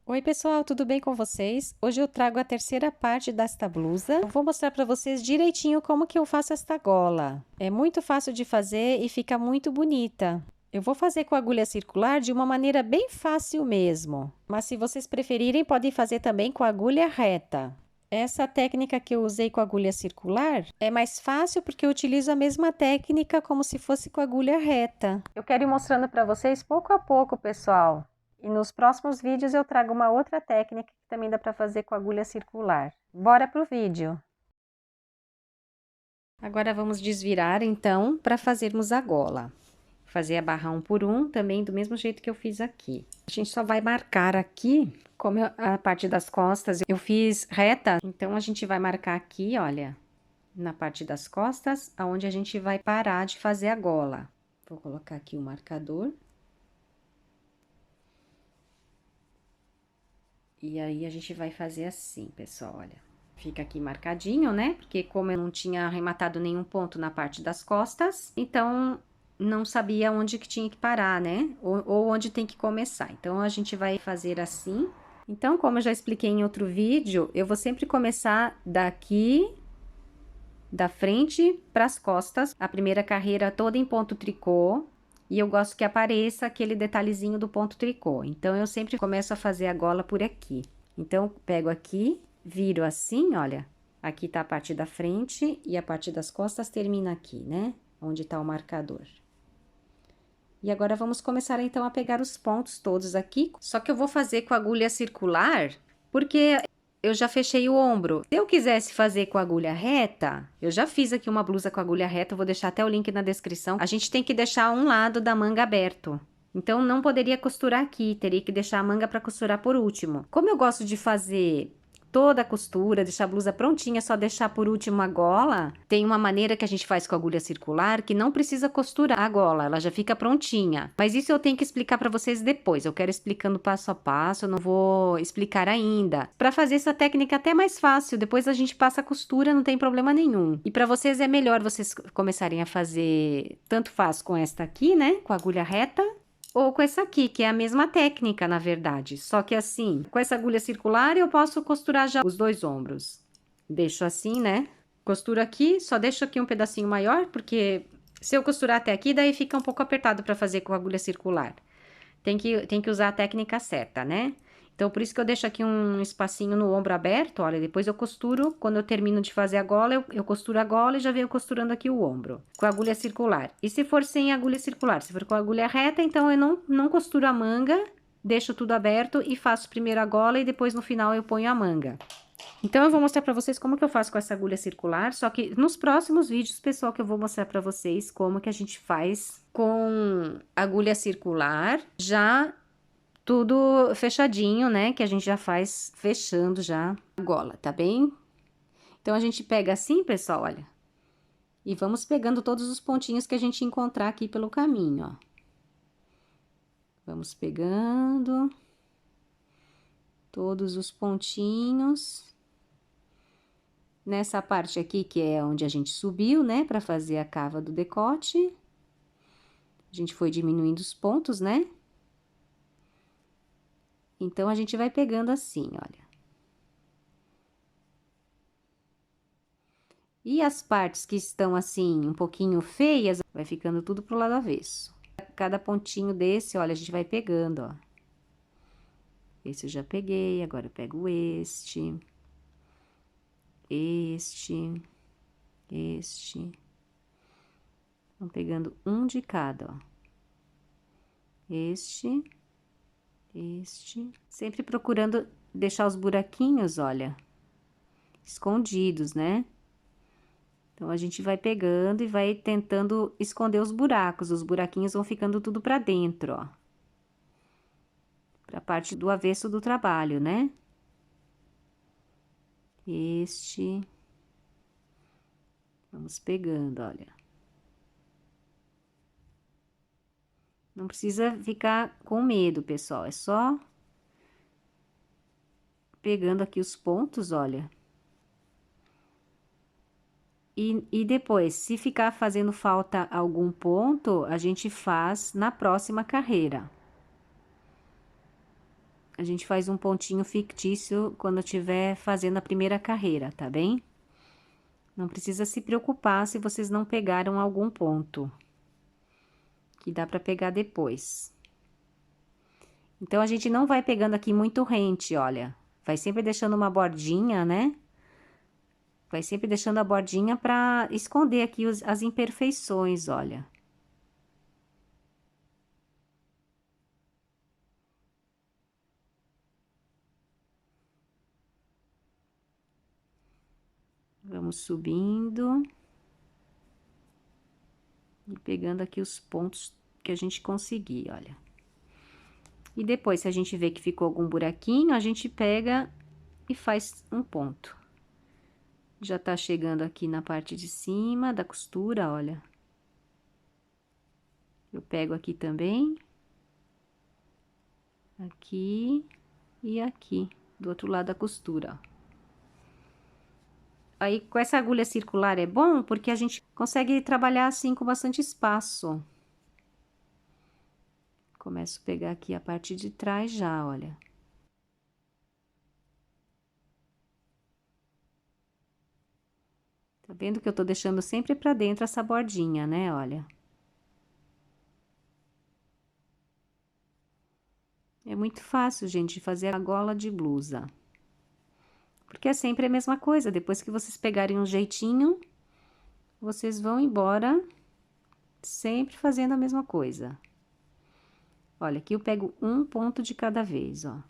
Oi pessoal, tudo bem com vocês? Hoje eu trago a terceira parte desta blusa. Eu vou mostrar para vocês direitinho como que eu faço esta gola. É muito fácil de fazer e fica muito bonita. Eu vou fazer com agulha circular de uma maneira bem fácil mesmo. Mas se vocês preferirem, podem fazer também com agulha reta. Essa técnica que eu usei com agulha circular é mais fácil porque eu utilizo a mesma técnica como se fosse com agulha reta. Eu quero ir mostrando para vocês pouco a pouco, pessoal. E nos próximos vídeos eu trago uma outra técnica que também dá para fazer com agulha circular. Bora pro vídeo! Agora vamos desvirar então para fazermos a gola. Fazer a barra 1 por 1 também do mesmo jeito que eu fiz aqui. A gente só vai marcar aqui, como a parte das costas eu fiz reta, então a gente vai marcar aqui, olha, na parte das costas, aonde a gente vai parar de fazer a gola. Vou colocar aqui o marcador. E aí, a gente vai fazer assim, pessoal, olha. Fica aqui marcadinho, né? Porque como eu não tinha arrematado nenhum ponto na parte das costas, então não sabia onde que tinha que parar, né? Ou onde tem que começar. Então, a gente vai fazer assim. Então, como eu já expliquei em outro vídeo, eu vou sempre começar daqui, da frente para as costas, a primeira carreira toda em ponto tricô. E eu gosto que apareça aquele detalhezinho do ponto tricô. Então, eu sempre começo a fazer a gola por aqui. Então, pego aqui, viro assim, olha. Aqui tá a parte da frente e a parte das costas termina aqui, né? Onde tá o marcador. E agora, vamos começar, então, a pegar os pontos todos aqui. Só que eu vou fazer com agulha circular, porque eu já fechei o ombro. Se eu quisesse fazer com agulha reta, eu já fiz aqui uma blusa com agulha reta, eu vou deixar até o link na descrição. A gente tem que deixar um lado da manga aberto. Então, não poderia costurar aqui, teria que deixar a manga para costurar por último. Como eu gosto de fazer toda a costura, deixar a blusa prontinha, só deixar por último a gola, tem uma maneira que a gente faz com agulha circular que não precisa costurar a gola, ela já fica prontinha. Mas isso eu tenho que explicar para vocês depois, eu quero explicando passo a passo, eu não vou explicar ainda. Para fazer essa técnica até mais fácil, depois a gente passa a costura, não tem problema nenhum. E para vocês é melhor vocês começarem a fazer, tanto faz com esta aqui, né, com a agulha reta, ou com essa aqui, que é a mesma técnica, na verdade. Só que assim, com essa agulha circular, eu posso costurar já os dois ombros. Deixo assim, né? Costuro aqui, só deixo aqui um pedacinho maior, porque se eu costurar até aqui, daí fica um pouco apertado para fazer com a agulha circular. Tem que usar a técnica certa, né? Então, por isso que eu deixo aqui um espacinho no ombro aberto, olha, depois eu costuro, quando eu termino de fazer a gola, eu costuro a gola e já venho costurando aqui o ombro, com a agulha circular. E se for sem agulha circular, se for com a agulha reta, então eu não costuro a manga, deixo tudo aberto e faço primeiro a gola e depois no final eu ponho a manga. Então, eu vou mostrar pra vocês como que eu faço com essa agulha circular, só que nos próximos vídeos, pessoal, que eu vou mostrar pra vocês como que a gente faz com agulha circular, já tudo fechadinho, né? Que a gente já faz fechando já a gola, tá bem? Então, a gente pega assim, pessoal, olha. E vamos pegando todos os pontinhos que a gente encontrar aqui pelo caminho, ó. Vamos pegando todos os pontinhos. Nessa parte aqui, que é onde a gente subiu, né? Pra fazer a cava do decote. A gente foi diminuindo os pontos, né? Então, a gente vai pegando assim, olha. E as partes que estão assim, um pouquinho feias, vai ficando tudo pro lado avesso. Cada pontinho desse, olha, a gente vai pegando, ó. Esse eu já peguei, agora eu pego este. Este. Vamos pegando um de cada, ó. Este. Sempre procurando deixar os buraquinhos, olha, escondidos, né? Então, a gente vai pegando e vai tentando esconder os buracos. Os buraquinhos vão ficando tudo pra dentro, ó. Pra parte do avesso do trabalho, né? Vamos pegando, olha. Não precisa ficar com medo, pessoal. É só pegando aqui os pontos, olha. E depois, se ficar fazendo falta algum ponto, a gente faz na próxima carreira. a gente faz um pontinho fictício quando estiver fazendo a primeira carreira, tá bem? Não precisa se preocupar se vocês não pegaram algum ponto, que dá pra pegar depois. Então, a gente não vai pegando aqui muito rente, olha. Vai sempre deixando uma bordinha, né? Vai sempre deixando a bordinha pra esconder aqui as imperfeições, olha. Vamos subindo. E pegando aqui os pontos que a gente conseguir, olha. E depois, se a gente vê que ficou algum buraquinho, a gente pega e faz um ponto. Já tá chegando aqui na parte de cima da costura, olha. Eu pego aqui também. Aqui e aqui, do outro lado da costura, ó. Aí, com essa agulha circular é bom, porque a gente consegue trabalhar assim com bastante espaço. Começo a pegar aqui a parte de trás já, olha. Tá vendo que eu tô deixando sempre pra dentro essa bordinha, né, olha. É muito fácil, gente, fazer a gola de blusa. Porque é sempre a mesma coisa, depois que vocês pegarem um jeitinho, vocês vão embora sempre fazendo a mesma coisa. Olha, aqui eu pego um ponto de cada vez, ó.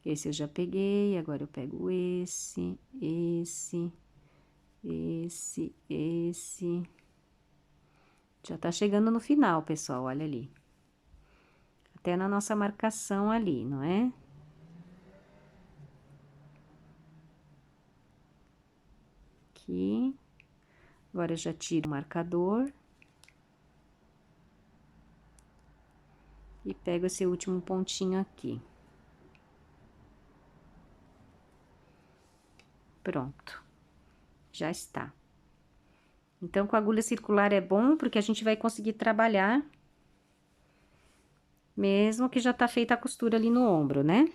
Esse eu já peguei, agora eu pego esse. Já tá chegando no final, pessoal, olha ali. Até na nossa marcação ali, não é? Aqui. Agora eu já tiro o marcador. E pego esse último pontinho aqui. Pronto. Já está. Então, com a agulha circular é bom, porque a gente vai conseguir trabalhar, mesmo que já tá feita a costura ali no ombro, né?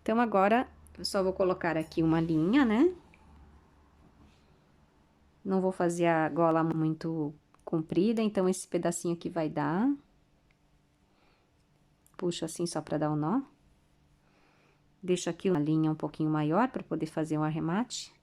Então, agora, eu só vou colocar aqui uma linha, né? Não vou fazer a gola muito comprida, então esse pedacinho aqui vai dar. Puxo assim só pra dar o nó. Deixo aqui uma linha um pouquinho maior para poder fazer um arremate.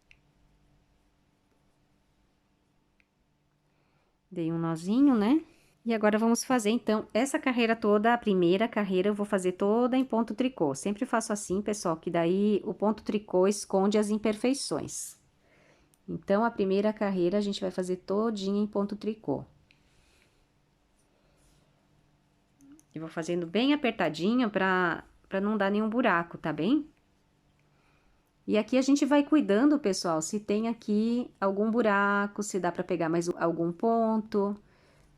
Dei um nozinho, né? E agora vamos fazer, então, essa carreira toda, a primeira carreira eu vou fazer toda em ponto tricô. Sempre faço assim, pessoal, que daí o ponto tricô esconde as imperfeições. Então, a primeira carreira a gente vai fazer todinha em ponto tricô. E vou fazendo bem apertadinho pra não dar nenhum buraco, tá bem? E aqui a gente vai cuidando, pessoal, se tem aqui algum buraco, se dá pra pegar mais algum ponto.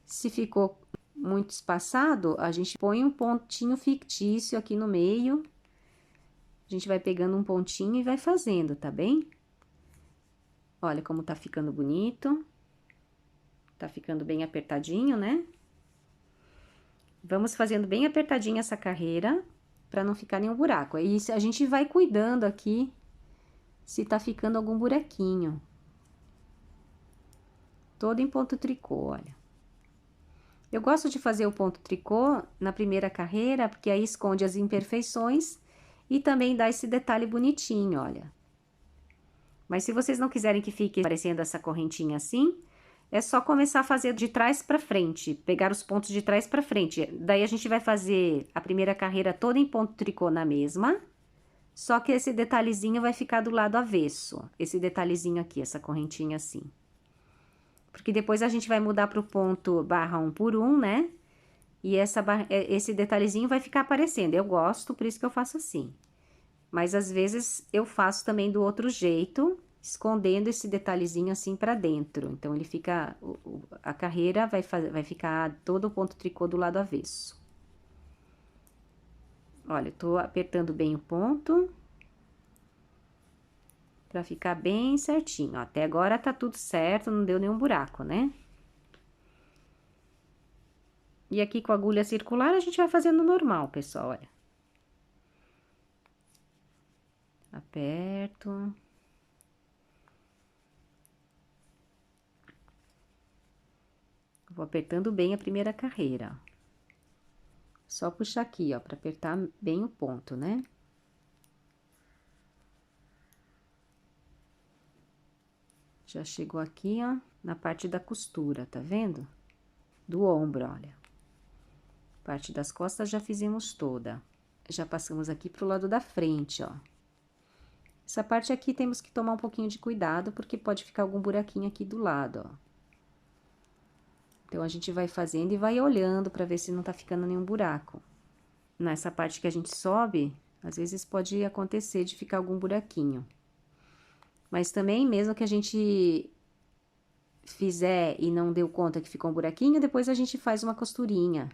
Se ficou muito espaçado, a gente põe um pontinho fictício aqui no meio. A gente vai pegando um pontinho e vai fazendo, tá bem? Olha como tá ficando bonito. Tá ficando bem apertadinho, né? Vamos fazendo bem apertadinho essa carreira, pra não ficar nenhum buraco. Aí a gente vai cuidando aqui, se tá ficando algum buraquinho. Todo em ponto tricô, olha. Eu gosto de fazer o ponto tricô na primeira carreira, porque aí esconde as imperfeições e também dá esse detalhe bonitinho, olha. Mas se vocês não quiserem que fique parecendo essa correntinha assim, é só começar a fazer de trás pra frente, pegar os pontos de trás pra frente. Daí a gente vai fazer a primeira carreira toda em ponto tricô na mesma, só que esse detalhezinho vai ficar do lado avesso. Esse detalhezinho aqui, essa correntinha assim. Porque depois a gente vai mudar pro ponto barra 1 por 1, né? E esse detalhezinho vai ficar aparecendo. Eu gosto, por isso que eu faço assim. Mas às vezes eu faço também do outro jeito, escondendo esse detalhezinho assim pra dentro. Então ele fica, a carreira vai ficar todo o ponto tricô do lado avesso. Olha, eu tô apertando bem o ponto. Pra ficar bem certinho, ó. Até agora tá tudo certo, não deu nenhum buraco, né? E aqui com a agulha circular, a gente vai fazendo normal, pessoal, olha. Aperto. Vou apertando bem a primeira carreira, ó. Só puxar aqui, ó, pra apertar bem o ponto, né? Já chegou aqui, ó, na parte da costura, tá vendo? Do ombro, olha. Parte das costas já fizemos toda. Já passamos aqui pro lado da frente, ó. Essa parte aqui temos que tomar um pouquinho de cuidado, porque pode ficar algum buraquinho aqui do lado, ó. Então, a gente vai fazendo e vai olhando pra ver se não tá ficando nenhum buraco. Nessa parte que a gente sobe, às vezes pode acontecer de ficar algum buraquinho. Mas também, mesmo que a gente fizer e não deu conta que ficou um buraquinho, depois a gente faz uma costurinha.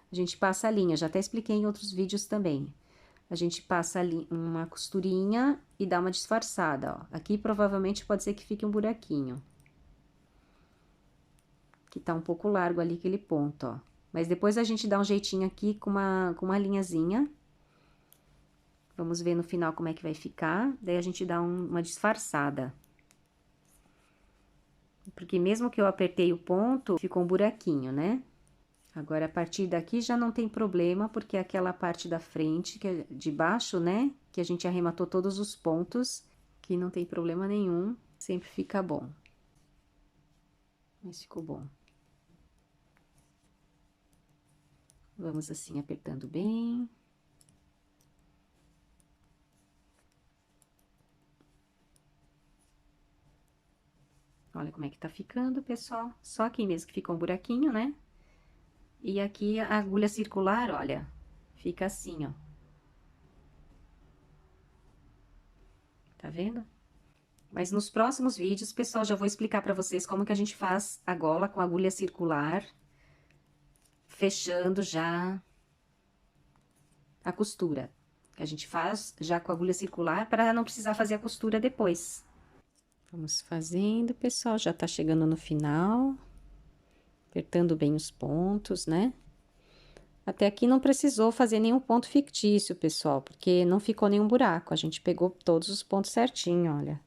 A gente passa a linha, já até expliquei em outros vídeos também. A gente passa ali uma costurinha e dá uma disfarçada, ó. Aqui provavelmente pode ser que fique um buraquinho. Que tá um pouco largo ali aquele ponto, ó. Mas depois a gente dá um jeitinho aqui com uma linhazinha. Vamos ver no final como é que vai ficar. Daí a gente dá uma disfarçada. Porque mesmo que eu apertei o ponto, ficou um buraquinho, né? Agora, a partir daqui já não tem problema, porque aquela parte da frente, que é de baixo, né? Que a gente arrematou todos os pontos, que não tem problema nenhum, sempre fica bom. Mas ficou bom. Vamos assim, apertando bem. Olha como é que tá ficando, pessoal. Só aqui mesmo que ficou um buraquinho, né? E aqui a agulha circular, olha, fica assim, ó. Tá vendo? Mas nos próximos vídeos, pessoal, já vou explicar pra vocês como que a gente faz a gola com agulha circular, fechando já a costura. A gente faz já com a agulha circular para não precisar fazer a costura depois. Vamos fazendo, pessoal, já tá chegando no final. Apertando bem os pontos, né? Até aqui não precisou fazer nenhum ponto fictício, pessoal, porque não ficou nenhum buraco. A gente pegou todos os pontos certinho, olha.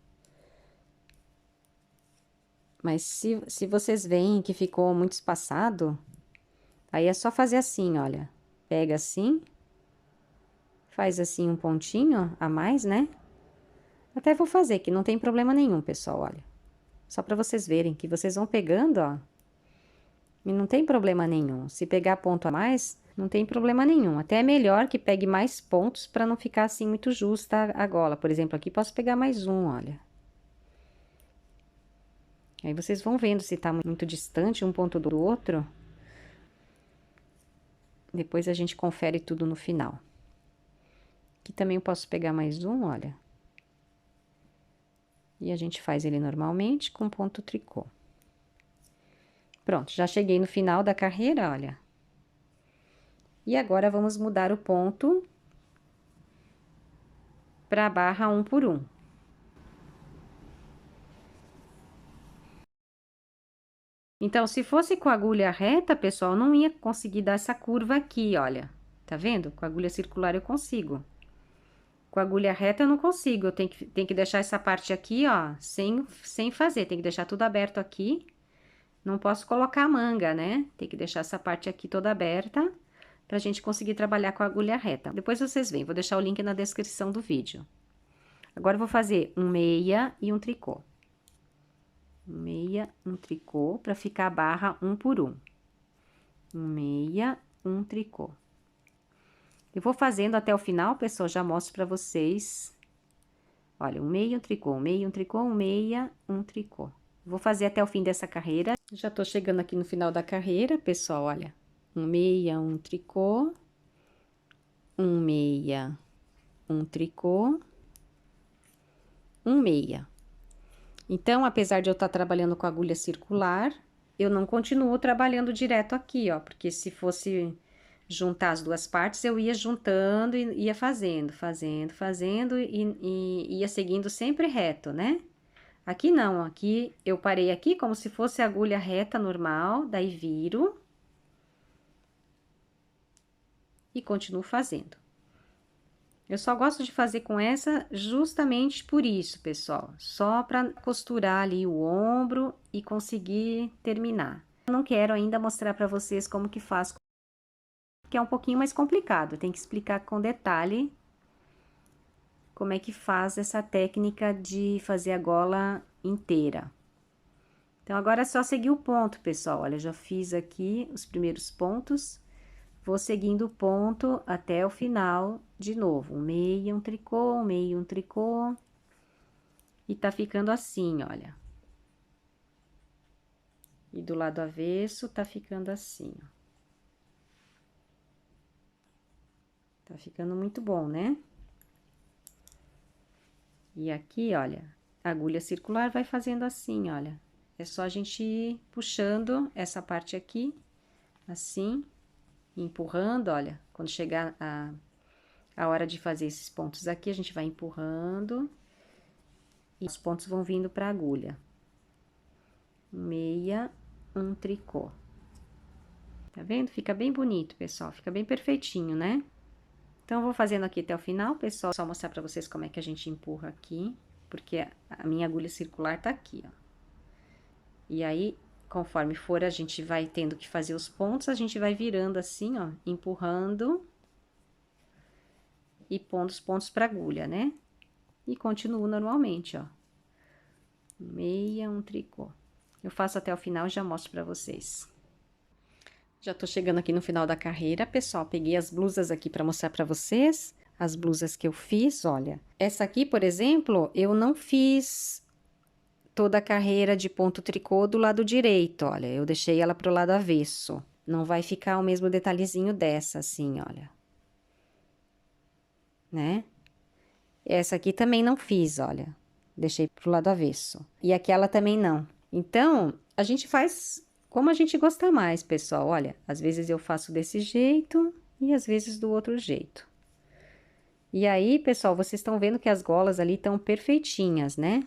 Mas se vocês veem que ficou muito espaçado, aí é só fazer assim, olha. Pega assim, faz assim um pontinho a mais, né? Até vou fazer, que não tem problema nenhum, pessoal, olha. Só pra vocês verem que vocês vão pegando, ó. E não tem problema nenhum. Se pegar ponto a mais, não tem problema nenhum. Até é melhor que pegue mais pontos pra não ficar assim muito justa a gola. Por exemplo, aqui posso pegar mais um, olha. Aí vocês vão vendo se tá muito distante um ponto do outro. Depois a gente confere tudo no final. Aqui também eu posso pegar mais um, olha. E a gente faz ele normalmente com ponto tricô. Pronto, já cheguei no final da carreira, olha. E agora vamos mudar o ponto para a barra 1 por 1. Então, se fosse com a agulha reta, pessoal, não ia conseguir dar essa curva aqui, olha. Tá vendo? Com a agulha circular eu consigo. Com a agulha reta eu não consigo, eu tenho que deixar essa parte aqui, ó, sem fazer. Tem que deixar tudo aberto aqui. Não posso colocar a manga, né? Tem que deixar essa parte aqui toda aberta pra gente conseguir trabalhar com a agulha reta. Depois vocês veem, vou deixar o link na descrição do vídeo. Agora, eu vou fazer um meia e um tricô. Um meia, um tricô, pra ficar a barra 1 por 1. Um meia, um tricô. Eu vou fazendo até o final, pessoal, já mostro pra vocês. Olha, um meia, um tricô, um meia, um tricô, um meia, um tricô. Vou fazer até o fim dessa carreira. Já tô chegando aqui no final da carreira, pessoal, olha. Um meia, um tricô. Um meia, um tricô. Um meia. Então, apesar de eu estar trabalhando com agulha circular, eu não continuo trabalhando direto aqui, ó. Porque se fosse juntar as duas partes, eu ia juntando e ia fazendo e ia seguindo sempre reto, né? Aqui não, aqui eu parei aqui como se fosse agulha reta normal, daí viro. e continuo fazendo. Eu só gosto de fazer com essa justamente por isso, pessoal. Só para costurar ali o ombro e conseguir terminar. Eu não quero ainda mostrar para vocês como que faz, porque é um pouquinho mais complicado. Tem que explicar com detalhe como é que faz essa técnica de fazer a gola inteira. Então, agora é só seguir o ponto, pessoal. Olha, já fiz aqui os primeiros pontos. Vou seguindo o ponto até o final de novo. Um meio, um tricô, um meio, um tricô. E tá ficando assim, olha. E do lado avesso tá ficando assim, ó. Tá ficando muito bom, né? E aqui, olha, a agulha circular vai fazendo assim, olha. É só a gente ir puxando essa parte aqui, assim, empurrando, olha. Quando chegar a hora de fazer esses pontos aqui, a gente vai empurrando. E os pontos vão vindo pra agulha. Meia, um tricô. Tá vendo? Fica bem bonito, pessoal. Fica bem perfeitinho, né? Então, eu vou fazendo aqui até o final, pessoal. Só mostrar pra vocês como é que a gente empurra aqui. Porque a minha agulha circular tá aqui, ó. E aí, conforme for, a gente vai tendo que fazer os pontos, a gente vai virando assim, ó, empurrando e pondo os pontos pra agulha, né? E continuo normalmente, ó. Meia, um tricô. Eu faço até o final e já mostro pra vocês. Já tô chegando aqui no final da carreira, pessoal. Peguei as blusas aqui pra mostrar pra vocês. As blusas que eu fiz, olha. Essa aqui, por exemplo, eu não fiz toda a carreira de ponto tricô do lado direito, olha. Eu deixei ela pro lado avesso. Não vai ficar o mesmo detalhezinho dessa, assim, olha. Né? Essa aqui também não fiz, olha. Deixei pro lado avesso. E aquela também não. Então, a gente faz como a gente gosta mais, pessoal. Olha, às vezes eu faço desse jeito e às vezes do outro jeito. E aí, pessoal, vocês estão vendo que as golas ali estão perfeitinhas, né?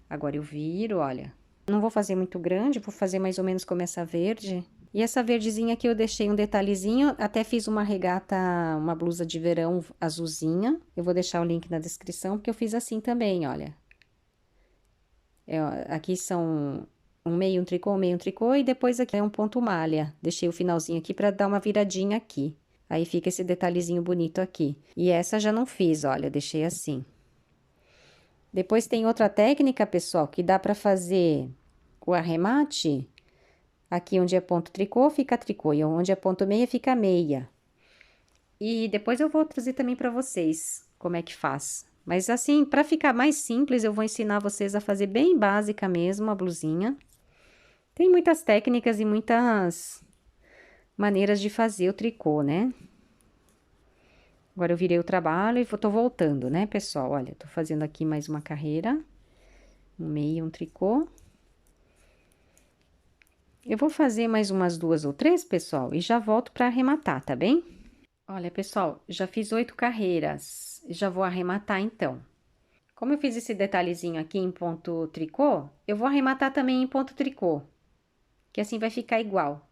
Agora eu viro, olha. Não vou fazer muito grande, vou fazer mais ou menos como essa verde. E essa verdezinha aqui eu deixei um detalhezinho, até fiz uma regata, uma blusa de verão azulzinha. Eu vou deixar o link na descrição, porque eu fiz assim também, olha. Aqui são um meio, um meio, um tricô, e depois aqui é um ponto malha. Deixei o finalzinho aqui pra dar uma viradinha aqui. Aí fica esse detalhezinho bonito aqui. E essa já não fiz, olha, deixei assim. Depois tem outra técnica, pessoal, que dá pra fazer o arremate. Aqui onde é ponto tricô, fica tricô, e onde é ponto meia, fica meia. E depois eu vou trazer também pra vocês como é que faz. Mas assim, pra ficar mais simples, eu vou ensinar vocês a fazer bem básica mesmo a blusinha. Tem muitas técnicas e muitas maneiras de fazer o tricô, né? Agora eu virei o trabalho e tô voltando, né, pessoal? Olha, tô fazendo aqui mais uma carreira. Um meio, um tricô. Eu vou fazer mais umas 2 ou 3, pessoal, e já volto pra arrematar, tá bem? Olha, pessoal, já fiz 8 carreiras. Já vou arrematar, então. Como eu fiz esse detalhezinho aqui em ponto tricô, eu vou arrematar também em ponto tricô. Que assim vai ficar igual.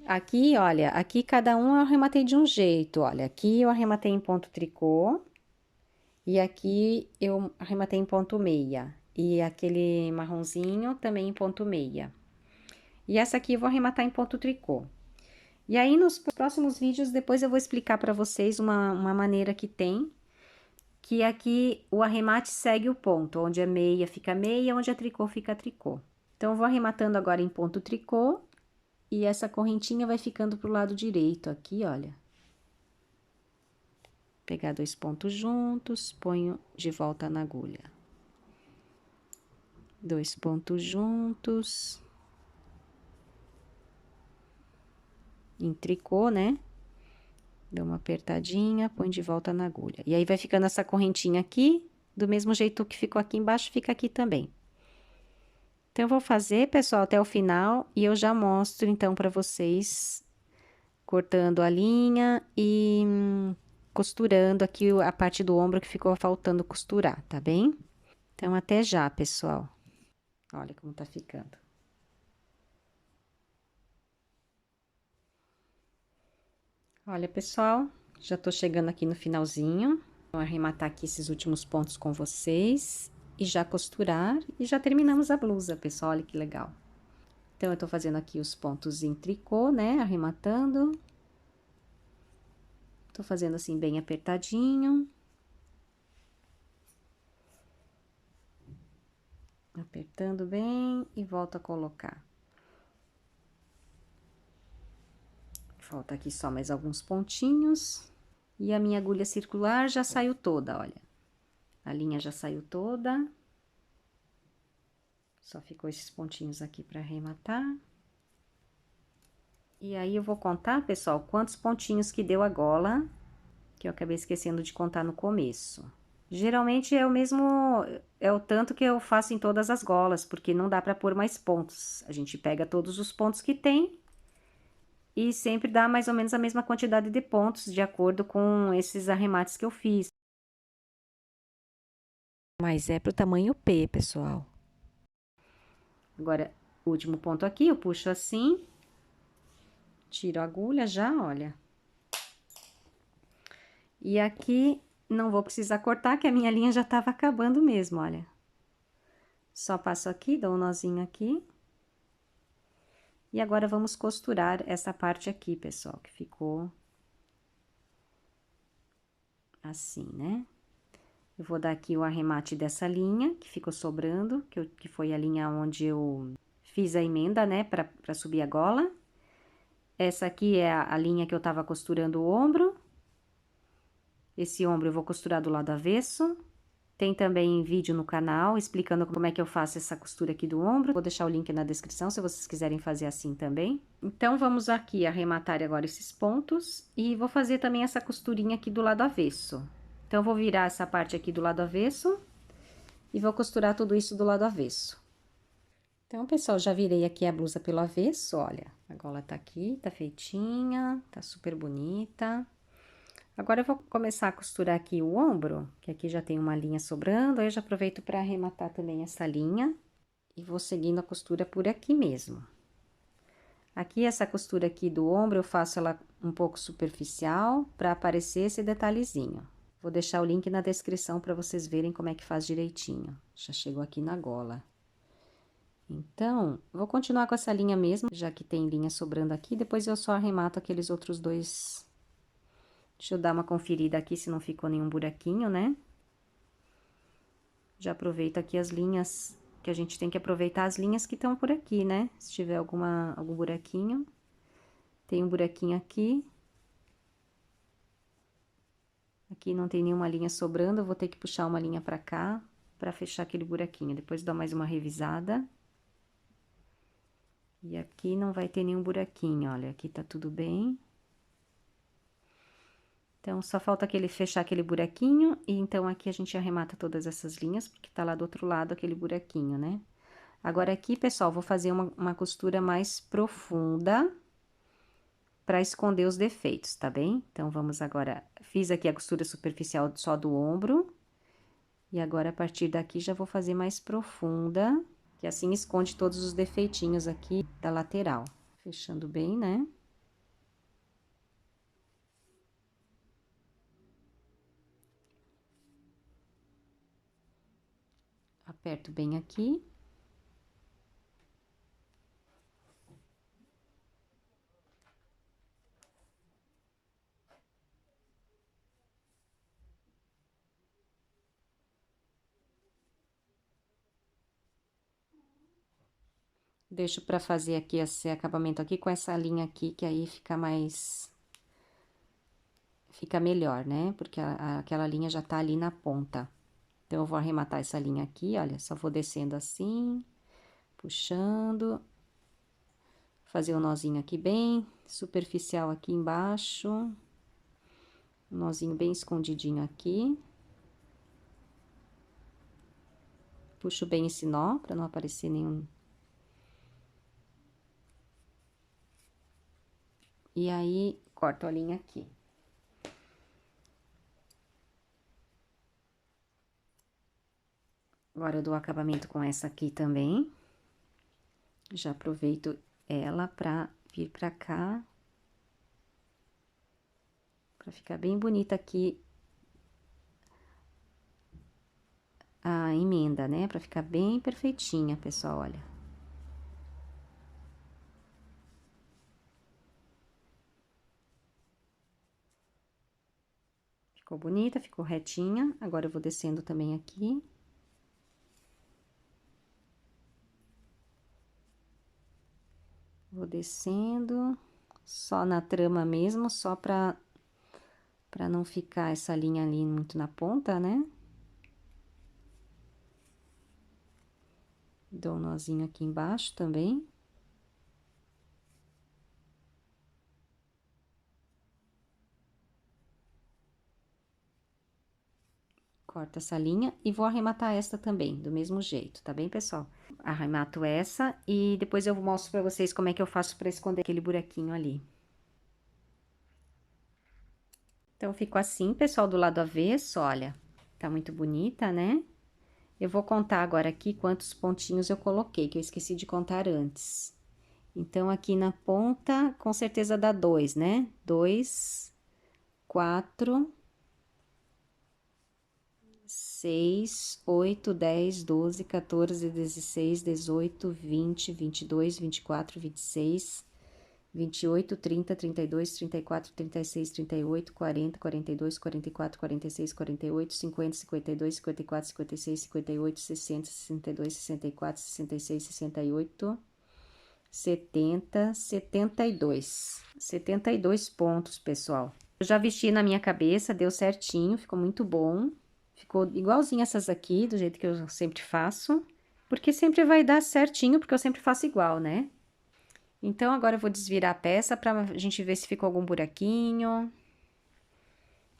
Aqui, olha, aqui cada um eu arrematei de um jeito, olha. Aqui eu arrematei em ponto tricô. E aqui eu arrematei em ponto meia. E aquele marronzinho também em ponto meia. E essa aqui eu vou arrematar em ponto tricô. E aí, nos próximos vídeos, depois eu vou explicar pra vocês uma maneira que tem. Que aqui o arremate segue o ponto. Onde é meia, fica meia. Onde é tricô, fica tricô. Então, eu vou arrematando agora em ponto tricô. E essa correntinha vai ficando pro lado direito aqui, olha. Pegar 2 pontos juntos, ponho de volta na agulha. 2 pontos juntos. Em tricô, né? Dou uma apertadinha, põe de volta na agulha. E aí, vai ficando essa correntinha aqui, do mesmo jeito que ficou aqui embaixo, fica aqui também. Então, eu vou fazer, pessoal, até o final, e eu já mostro, então, pra vocês, cortando a linha e costurando aqui a parte do ombro que ficou faltando costurar, tá bem? Então, até já, pessoal. Olha como tá ficando. Olha, pessoal, já tô chegando aqui no finalzinho. Vou arrematar aqui esses últimos pontos com vocês e já costurar e já terminamos a blusa, pessoal, olha que legal. Então, eu tô fazendo aqui os pontos em tricô, né, arrematando. Tô fazendo assim bem apertadinho. Apertando bem e volto a colocar. Falta aqui só mais alguns pontinhos. E a minha agulha circular já saiu toda, olha. A linha já saiu toda. Só ficou esses pontinhos aqui para arrematar. E aí, eu vou contar, pessoal, quantos pontinhos que deu a gola, que eu acabei esquecendo de contar no começo. Geralmente é o mesmo, é o tanto que eu faço em todas as golas, porque não dá para pôr mais pontos. A gente pega todos os pontos que tem e sempre dá mais ou menos a mesma quantidade de pontos, de acordo com esses arremates que eu fiz. Mas é pro tamanho P, pessoal. Agora, o último ponto aqui, eu puxo assim, tiro a agulha já, olha. E aqui, não vou precisar cortar, que a minha linha já tava acabando mesmo, olha. Só passo aqui, dou um nozinho aqui. E agora, vamos costurar essa parte aqui, pessoal, que ficou assim, né? Eu vou dar aqui o arremate dessa linha, que ficou sobrando, que foi a linha onde eu fiz a emenda, né, pra subir a gola. Essa aqui é a linha que eu tava costurando o ombro. Esse ombro eu vou costurar do lado avesso. Tem também vídeo no canal explicando como é que eu faço essa costura aqui do ombro. Vou deixar o link na descrição se vocês quiserem fazer assim também. Então, vamos aqui arrematar agora esses pontos e vou fazer também essa costurinha aqui do lado avesso. Então, eu vou virar essa parte aqui do lado avesso e vou costurar tudo isso do lado avesso. Então, pessoal, já virei aqui a blusa pelo avesso, olha. A gola tá aqui, tá feitinha, tá super bonita. Agora, eu vou começar a costurar aqui o ombro, que aqui já tem uma linha sobrando, aí eu já aproveito para arrematar também essa linha. E vou seguindo a costura por aqui mesmo. Aqui, essa costura aqui do ombro, eu faço ela um pouco superficial, para aparecer esse detalhezinho. Vou deixar o link na descrição para vocês verem como é que faz direitinho. Já chegou aqui na gola. Então, vou continuar com essa linha mesmo, já que tem linha sobrando aqui, depois eu só arremato aqueles outros dois. Deixa eu dar uma conferida aqui se não ficou nenhum buraquinho, né? Já aproveito aqui as linhas, que a gente tem que aproveitar as linhas que estão por aqui, né? Se tiver algum buraquinho. Tem um buraquinho aqui. Aqui não tem nenhuma linha sobrando, eu vou ter que puxar uma linha pra cá, pra fechar aquele buraquinho. Depois dou mais uma revisada. E aqui não vai ter nenhum buraquinho, olha, aqui tá tudo bem. Então, só falta fechar aquele buraquinho, e então aqui a gente arremata todas essas linhas, porque tá lá do outro lado aquele buraquinho, né? Agora, aqui, pessoal, vou fazer uma costura mais profunda para esconder os defeitos, tá bem? Então, vamos agora, fiz aqui a costura superficial só do ombro, e agora, a partir daqui, já vou fazer mais profunda, que assim esconde todos os defeitinhos aqui da lateral. Fechando bem, né? Aperto bem aqui. Deixo pra fazer aqui esse acabamento aqui com essa linha aqui, que aí fica mais... Fica melhor, né? Porque aquela linha já tá ali na ponta. Então, eu vou arrematar essa linha aqui, olha, só vou descendo assim, puxando. Fazer um nozinho aqui bem superficial aqui embaixo. Um nozinho bem escondidinho aqui. Puxo bem esse nó, pra não aparecer nenhum... E aí, corto a linha aqui. Agora, eu dou acabamento com essa aqui também. Já aproveito ela pra vir pra cá. Pra ficar bem bonita aqui a emenda, né? Pra ficar bem perfeitinha, pessoal, olha. Ficou bonita, ficou retinha. Agora eu vou descendo também aqui. Vou descendo, só na trama mesmo, só pra não ficar essa linha ali muito na ponta, né? Dou um nozinho aqui embaixo também. Corto essa linha e vou arrematar esta também, do mesmo jeito, tá bem, pessoal? Arremato essa e depois eu mostro pra vocês como é que eu faço pra esconder aquele buraquinho ali. Então, ficou assim, pessoal, do lado avesso, olha. Tá muito bonita, né? Eu vou contar agora aqui quantos pontinhos eu coloquei, que eu esqueci de contar antes. Então, aqui na ponta, com certeza dá 2, né? 2, 4, 6, 8, 10, 12, 14, 16, 18, 20, 22, 24, 26, 28, 30, 32, 34, 36, 38, 40, 42, 44, 46, 48, 50, 52, 54, 56, 58, 60, 62, 64, 66, 68, 70, 72. 72 pontos, pessoal. Eu já vesti na minha cabeça, deu certinho, ficou muito bom. Ficou igualzinho essas aqui, do jeito que eu sempre faço. Porque sempre vai dar certinho, porque eu sempre faço igual, né? Então, agora eu vou desvirar a peça pra gente ver se ficou algum buraquinho.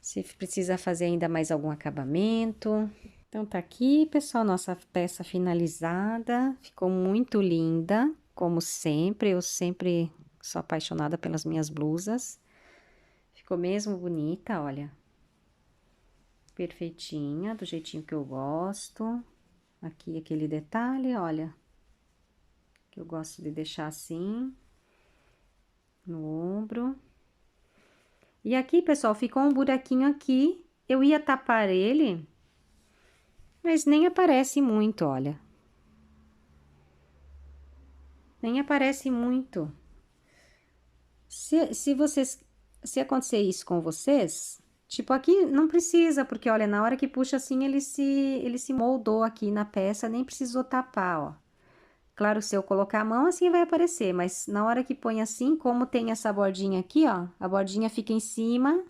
Se precisa fazer ainda mais algum acabamento. Então, tá aqui, pessoal, nossa peça finalizada. Ficou muito linda, como sempre. Eu sempre sou apaixonada pelas minhas blusas. Ficou mesmo bonita, olha. Perfeitinha, do jeitinho que eu gosto. Aqui, aquele detalhe, olha. Que eu gosto de deixar assim. No ombro. E aqui, pessoal, ficou um buraquinho aqui. Eu ia tapar ele, mas nem aparece muito, olha. Nem aparece muito. Se acontecer isso com vocês, tipo, aqui não precisa, porque, olha, na hora que puxa assim, ele se moldou aqui na peça, nem precisou tapar, ó. Claro, se eu colocar a mão, assim vai aparecer, mas na hora que põe assim, como tem essa bordinha aqui, ó, a bordinha fica em cima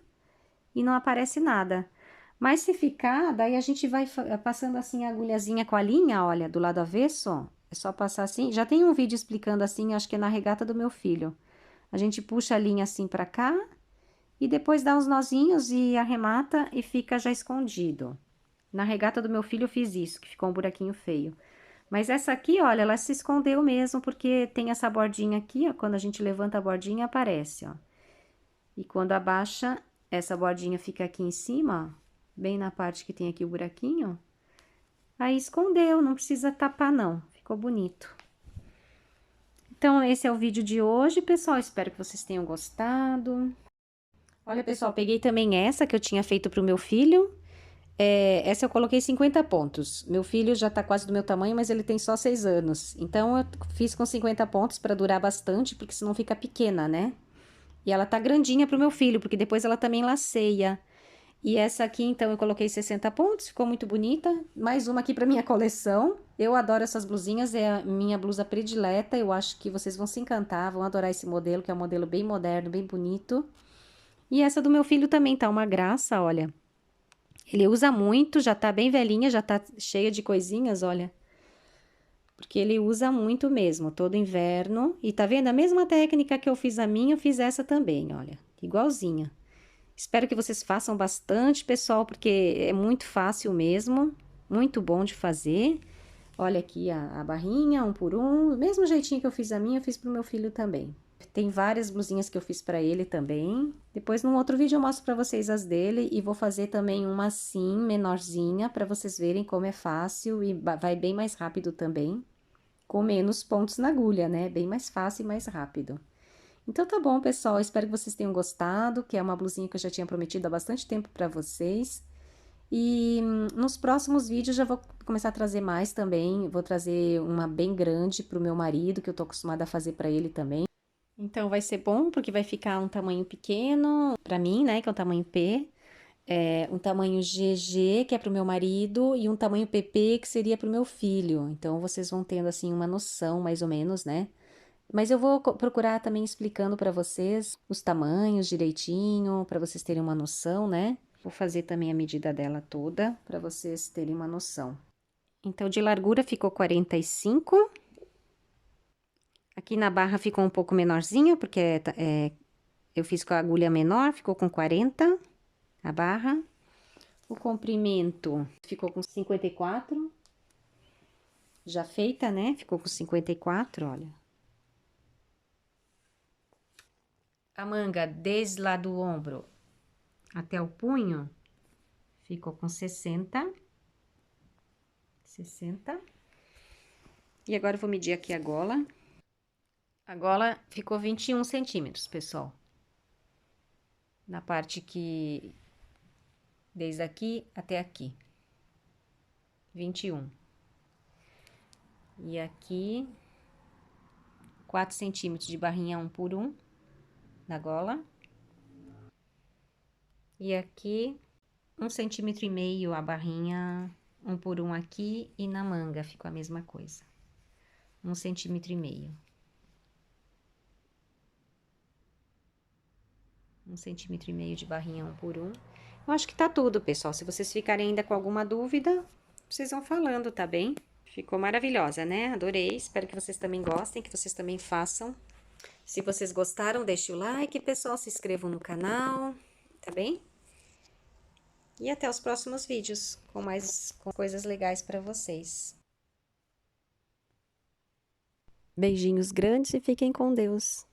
e não aparece nada. Mas se ficar, daí a gente vai passando assim a agulhazinha com a linha, olha, do lado avesso, ó. É só passar assim. Já tem um vídeo explicando assim, acho que é na regata do meu filho. A gente puxa a linha assim pra cá e depois dá uns nozinhos e arremata e fica já escondido. Na regata do meu filho eu fiz isso, que ficou um buraquinho feio. Mas essa aqui, olha, ela se escondeu mesmo, porque tem essa bordinha aqui, ó. Quando a gente levanta a bordinha, aparece, ó. E quando abaixa, essa bordinha fica aqui em cima, ó, bem na parte que tem aqui o buraquinho. Aí escondeu, não precisa tapar não, ficou bonito. Então, esse é o vídeo de hoje, pessoal, espero que vocês tenham gostado. Olha, pessoal, peguei também essa que eu tinha feito pro meu filho. Essa eu coloquei 50 pontos. Meu filho já tá quase do meu tamanho, mas ele tem só 6 anos. Então, eu fiz com 50 pontos para durar bastante, porque senão fica pequena, né? E ela tá grandinha pro meu filho, porque depois ela também laceia. E essa aqui, então, eu coloquei 60 pontos, ficou muito bonita. Mais uma aqui pra minha coleção. Eu adoro essas blusinhas, é a minha blusa predileta. Eu acho que vocês vão se encantar, vão adorar esse modelo, que é um modelo bem moderno, bem bonito. E essa do meu filho também tá uma graça, olha. Ele usa muito, já tá bem velhinha, já tá cheia de coisinhas, olha. Porque ele usa muito mesmo, todo inverno. E tá vendo? A mesma técnica que eu fiz a minha, eu fiz essa também, olha. Igualzinha. Espero que vocês façam bastante, pessoal, porque é muito fácil mesmo. Muito bom de fazer. Olha aqui a barrinha, um por um. Do mesmo jeitinho que eu fiz a minha, eu fiz pro meu filho também. Tem várias blusinhas que eu fiz pra ele também. Depois, num outro vídeo, eu mostro pra vocês as dele. E vou fazer também uma assim, menorzinha, pra vocês verem como é fácil e vai bem mais rápido também. Com menos pontos na agulha, né? Bem mais fácil e mais rápido. Então tá bom, pessoal, espero que vocês tenham gostado, que é uma blusinha que eu já tinha prometido há bastante tempo para vocês. E nos próximos vídeos já vou começar a trazer mais também, vou trazer uma bem grande para o meu marido, que eu tô acostumada a fazer para ele também. Então vai ser bom, porque vai ficar um tamanho pequeno para mim, né, que é um tamanho P, um tamanho GG, que é para o meu marido, e um tamanho PP, que seria para o meu filho. Então vocês vão tendo assim uma noção, mais ou menos, né? Mas eu vou procurar também explicando para vocês os tamanhos direitinho, para vocês terem uma noção, né? Vou fazer também a medida dela toda, para vocês terem uma noção. Então, de largura ficou 45. Aqui na barra ficou um pouco menorzinha, porque eu fiz com a agulha menor, ficou com 40 a barra. O comprimento ficou com 54. Já feita, né? Ficou com 54, olha. A manga desde lá do ombro até o punho ficou com 60. E agora eu vou medir aqui a gola. A gola ficou 21 centímetros, pessoal. Na parte que... desde aqui até aqui. 21. E aqui... 4 centímetros de barrinha 1 por 1 na gola. E aqui... 1,5 centímetro a barrinha 1 por 1 aqui e na manga ficou a mesma coisa. 1,5 centímetro. 1,5 centímetro de barrinha 1 por 1. Eu acho que tá tudo, pessoal. Se vocês ficarem ainda com alguma dúvida, vocês vão falando, tá bem? Ficou maravilhosa, né? Adorei. Espero que vocês também gostem, que vocês também façam. Se vocês gostaram, deixe o like, pessoal. Se inscrevam no canal, tá bem? E até os próximos vídeos com coisas legais para vocês. Beijinhos grandes e fiquem com Deus.